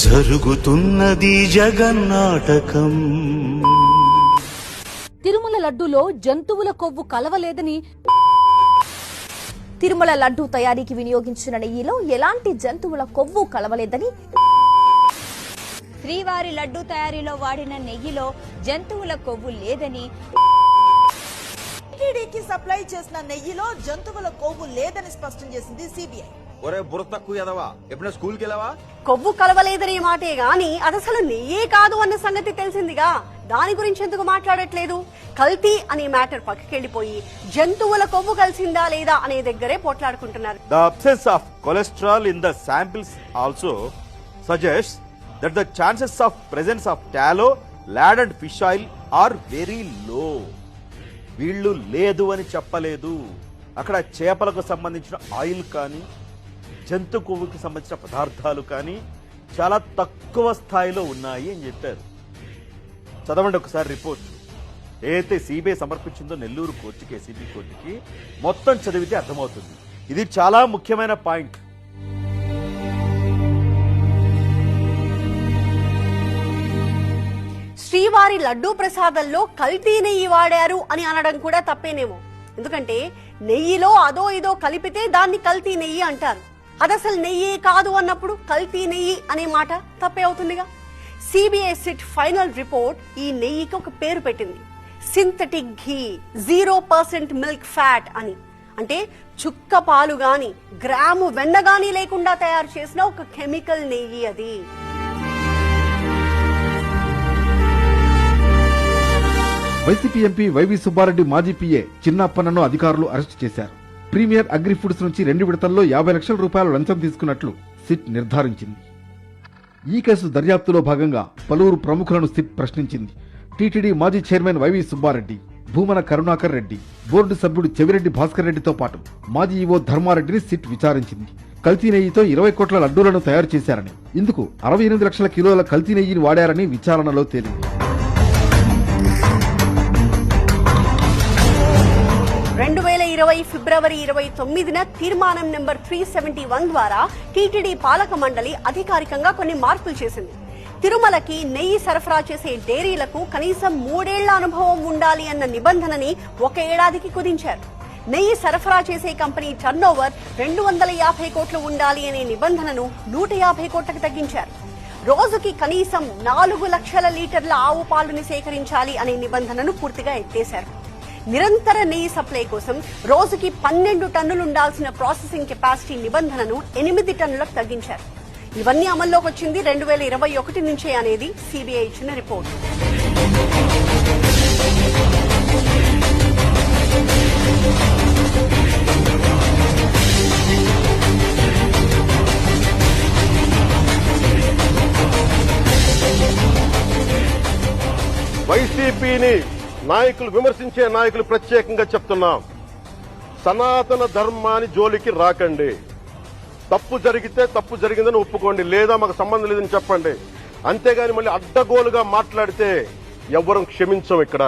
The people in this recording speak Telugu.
జరుగుతున్నది జగన్నాటకం. తిరుమల లడ్డూలో జంతువుల కొవ్వు కలవలేదని, తిరుమల లడ్డూ తయారీకి వినియోగించిన నెయ్యిలో ఎలాంటి జంతువుల కొవ్వు కలవలేదని, శ్రీవారి లడ్డూ తయారీలో వాడిన నెయ్యిలో జంతువుల కొవ్వు లేదని, టీటీడీకి సప్లై చేసిన నెయ్యిలో జంతువుల కొవ్వు లేదని స్పష్టం చేసింది సిబిఐ. ఒరే బుర్ర తక్కువ ఎదవా, ఎప్పుడైనా స్కూల్కి వెళ్ళావా? కొవ్వు కలవలేదనే మాటే గాని అదసలు నెయ్యే కాదు అన్న సంగతి తెలిసిందిగా. దాని గురించి ఎందుకు మాట్లాడట్లేదు? కల్తీ అనే మ్యాటర్ పక్కకెళ్లిపోయి జంతువుల కొవ్వు కలిసిందా లేదా అనే దగ్గరే పోట్లాడుకుంటున్నారు. The absence of cholesterol in the samples also suggests that the chances of presence of tallow, lard and fish oil are very low. వీళ్ళు లేదు అని చెప్పలేదు. అక్కడ చేపలకు సంబంధించిన ఆయిల్ కానీ జంతు కొవ్వుకి సంబంధించిన పదార్థాలు కానీ చాలా తక్కువ స్థాయిలో ఉన్నాయి అని చెప్పారు. చదవండి ఒకసారి రిపోర్ట్. ఏదైతే సిబిఐ సమర్పించిందో నెల్లూరు కోర్టుకి, ఏసీబీ కోర్టుకి, మొత్తం చదివితే అర్థమవుతుంది. ఇది చాలా ముఖ్యమైన పాయింట్. శ్రీవారి లడ్డూ ప్రసాదంలో కల్తీ నెయ్యి వాడారు అని అనడం కూడా తప్పేనేమో. ఎందుకంటే నెయ్యిలో అదో ఇదో కలిపితే దాన్ని కల్తీ నెయ్యి అంటారు. అదసలు నెయ్యే కాదు అన్నప్పుడు కల్తీ నెయ్యి అనే మాట తప్పే అవుతుందిగా. సిబిఐ సిట్ ఫైనల్ రిపోర్ట్ ఈ నెయ్యికి ఒక పేరు పెట్టింది, సింథటిక్ ఘీ, 0% మిల్క్ ఫ్యాట్ అని. అంటే చుక్క పాలు గాని గ్రాము వెన్న గాని లేకుండా తయారు చేసిన ఒక కెమికల్ నెయ్యి అది. వైసీపీ ఎంపీ వైవి సుబ్బారెడ్డి మాజీ పిఏ చిన్నప్పన్నను అధికారులు అరెస్టు చేశారు. ప్రీమియర్ అగ్రి ఫుడ్స్ నుంచి 2 విడతల్లో 50 లక్షల రూపాయల లంచం తీసుకున్నట్లు సిట్ నిర్ధారించింది. ఈ కేసు దర్యాప్తులో భాగంగా పలువురు ప్రముఖులను సిట్ ప్రశ్నించింది. టీటీడీ మాజీ chairman YV Subbareddy, Bhumana Karunakar Reddy, board సభ్యుడు చెవిరెడ్డి భాస్కర్ రెడ్డితో పాటు మాజీ ఈవో ధర్మారెడ్డిని సిట్ విచారించింది. కల్తీ నెయ్యితో 20 కోట్ల లడ్డూలను తయారు చేశారని, ఇందుకు 68 లక్షల కిలోల కల్తీ నెయ్యిని వాడారని విచారణలో తేలింది. 2020 ఫిబ్రవరి 29న తీర్మానం నెంబర్ 371 ద్వారా టీటీడీ పాలక మండలి అధికారికంగా కొన్ని మార్పులు చేసింది. తిరుమలకి నెయ్యి సరఫరా చేసే డైరీలకు కనీసం 3 ఏళ్ల అనుభవం ఉండాలి అన్న నిబంధనని 1 ఏడాదికి కుదించారు. నెయ్యి సరఫరా చేసే కంపెనీ టర్నోవర్ 250 కోట్లు ఉండాలి అనే నిబంధనను 150 కోట్లకు తగ్గించారు. రోజుకి కనీసం 4 లక్షల లీటర్ల ఆవు పాలుని సేకరించాలి అనే నిబంధనను పూర్తిగా ఎత్తేశారు. నిరంతర నెయ్యి సప్లై కోసం రోజుకి 12 టన్నులు ఉండాల్సిన ప్రాసెసింగ్ కెపాసిటీ నిబంధనను 8 టన్నులకు తగ్గించారు. ఇవన్నీ అమల్లోకి వచ్చింది 2021 నుంచే అనేది సిబిఐ ఇచ్చిన రిపోర్ట్. వైసీపీని నాయకులు విమర్శించే నాయకులు ప్రత్యేకంగా చెప్తున్నాం, సనాతన ధర్మాన్ని జోలికి రాకండి. తప్పు జరిగితే తప్పు జరిగిందని ఒప్పుకోండి, లేదా మాకు సంబంధం లేదని చెప్పండి. అంతేగాని మళ్ళీ అడ్డగోలుగా మాట్లాడితే ఎవ్వరం క్షమించం ఇక్కడ.